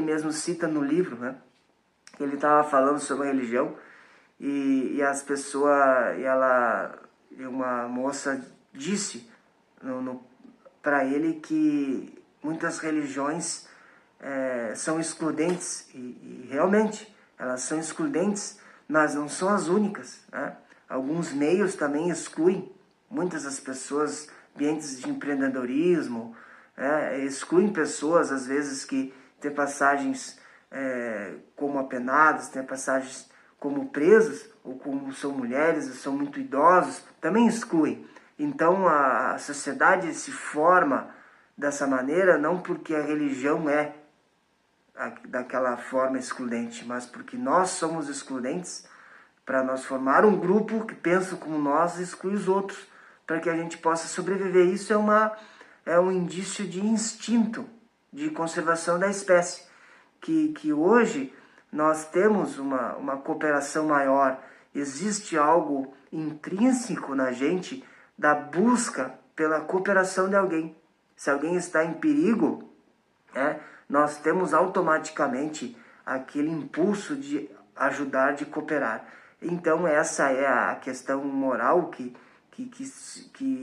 mesmo cita no livro, né? Ele estava falando sobre a religião e as pessoas, e uma moça disse para ele que muitas religiões são excludentes e realmente elas são excludentes, mas não são as únicas, né? Alguns meios também excluem muitas das pessoas, ambientes de empreendedorismo, excluem pessoas às vezes que têm passagens como apenados, têm passagens como presos, ou como são mulheres, ou são muito idosos, também excluem. Então a sociedade se forma dessa maneira não porque a religião é daquela forma excludente, mas porque nós somos excludentes, para nós formar um grupo que pensa como nós e exclui os outros, para que a gente possa sobreviver. Isso é um indício de instinto de conservação da espécie, que hoje nós temos uma cooperação maior, existe algo intrínseco na gente da busca pela cooperação de alguém. Se alguém está em perigo, nós temos automaticamente aquele impulso de ajudar, de cooperar. Então essa é a questão moral que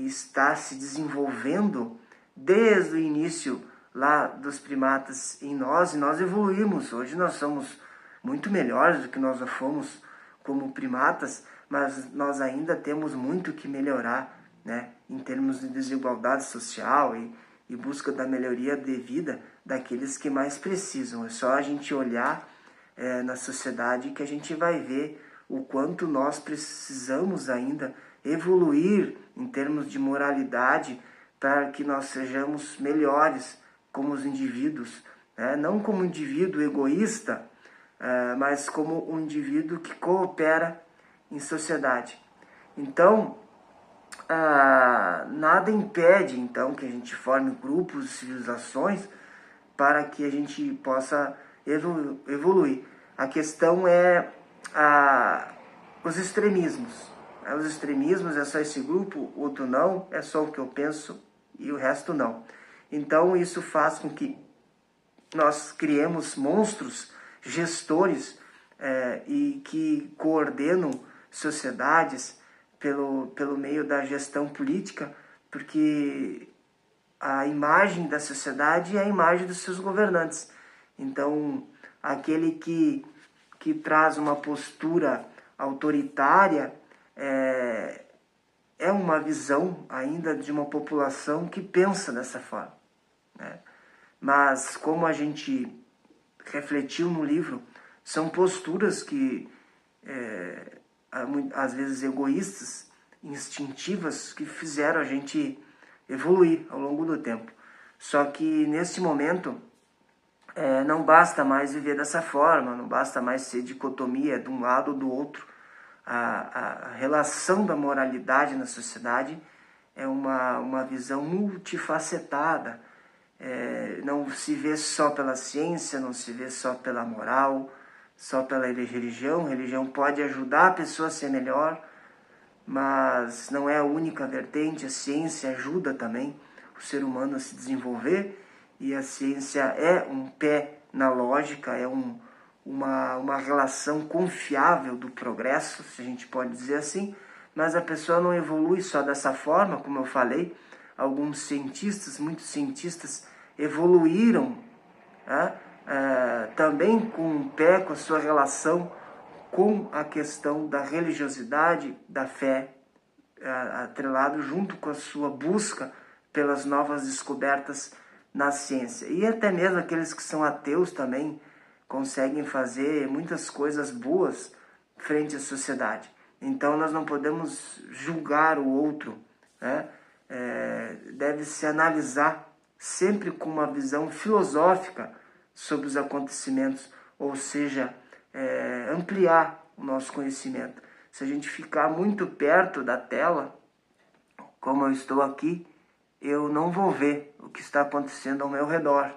está se desenvolvendo desde o início lá dos primatas em nós, e nós evoluímos. Hoje nós somos muito melhores do que nós fomos como primatas, mas nós ainda temos muito que melhorar, né, em termos de desigualdade social e busca da melhoria de vida daqueles que mais precisam. É só a gente olhar na sociedade que a gente vai ver o quanto nós precisamos ainda evoluir em termos de moralidade para que nós sejamos melhores como os indivíduos, né? Não como um indivíduo egoísta, mas como um indivíduo que coopera em sociedade. Então, nada impede então que a gente forme grupos, civilizações, para que a gente possa evoluir. A questão é os extremismos. Os extremismos é só esse grupo, outro não, é só o que eu penso e o resto não. Então isso faz com que nós criemos monstros gestores e que coordenam sociedades pelo meio da gestão política, porque a imagem da sociedade é a imagem dos seus governantes. Então, aquele que traz uma postura autoritária é uma visão ainda de uma população que pensa dessa forma, né? Mas, como a gente refletiu no livro, são posturas que, às vezes egoístas, instintivas, que fizeram a gente evoluir ao longo do tempo. Só que, nesse momento, não basta mais viver dessa forma, não basta mais ser dicotomia de um lado ou do outro. A relação da moralidade na sociedade é uma visão multifacetada. Não se vê só pela ciência, não se vê só pela moral, só pela religião. A religião pode ajudar a pessoa a ser melhor, mas não é a única vertente. A ciência ajuda também o ser humano a se desenvolver, e a ciência é um pé na lógica, é uma relação confiável do progresso, se a gente pode dizer assim, mas a pessoa não evolui só dessa forma, como eu falei. Alguns cientistas, muitos cientistas, evoluíram também com um pé, com a sua relação com a questão da religiosidade, da fé, atrelado junto com a sua busca pelas novas descobertas na ciência. E até mesmo aqueles que são ateus também conseguem fazer muitas coisas boas frente à sociedade. Então nós não podemos julgar o outro, né? Deve-se analisar sempre com uma visão filosófica sobre os acontecimentos, ou seja, ampliar o nosso conhecimento. Se a gente ficar muito perto da tela, como eu estou aqui, eu não vou ver o que está acontecendo ao meu redor.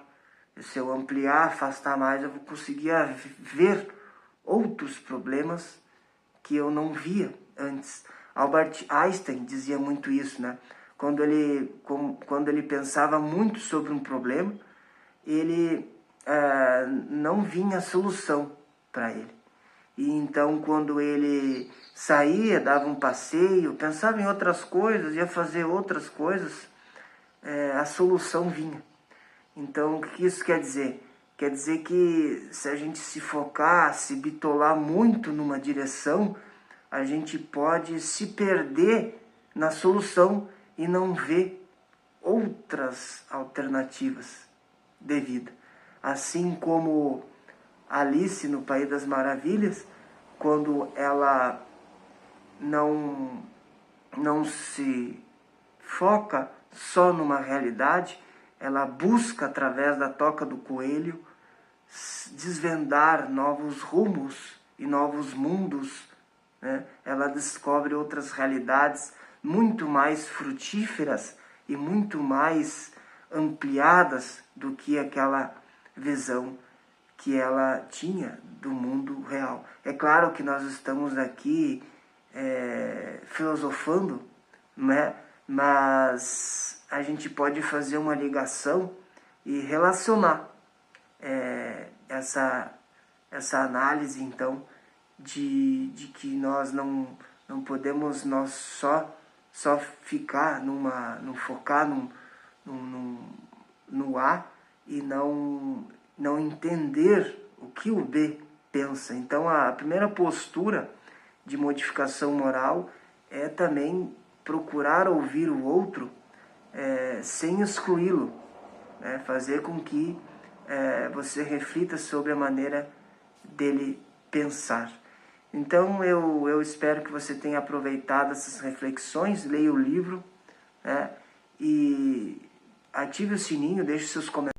Se eu ampliar, afastar mais, eu vou conseguir ver outros problemas que eu não via antes. Albert Einstein dizia muito isso, né? Quando ele pensava muito sobre um problema, ele não vinha solução para ele. E então, quando ele saía, dava um passeio, pensava em outras coisas, ia fazer outras coisas, a solução vinha. Então, o que isso quer dizer? Quer dizer que se a gente se focar, se bitolar muito numa direção, a gente pode se perder na solução e não ver outras alternativas de vida. Assim como Alice no País das Maravilhas, quando ela não se foca só numa realidade, ela busca, através da toca do coelho, desvendar novos rumos e novos mundos, né? Ela descobre outras realidades muito mais frutíferas e muito mais ampliadas do que aquela visão que ela tinha do mundo real. É claro que nós estamos aqui filosofando, né? Mas a gente pode fazer uma ligação e relacionar essa análise, então, de que nós não podemos só ficar focar no A e não entender o que o B pensa. Então, a primeira postura de modificação moral é também procurar ouvir o outro sem excluí-lo, né? Fazer com que você reflita sobre a maneira dele pensar. Então, eu espero que você tenha aproveitado essas reflexões, leia o livro, né? E ative o sininho, deixe seus comentários.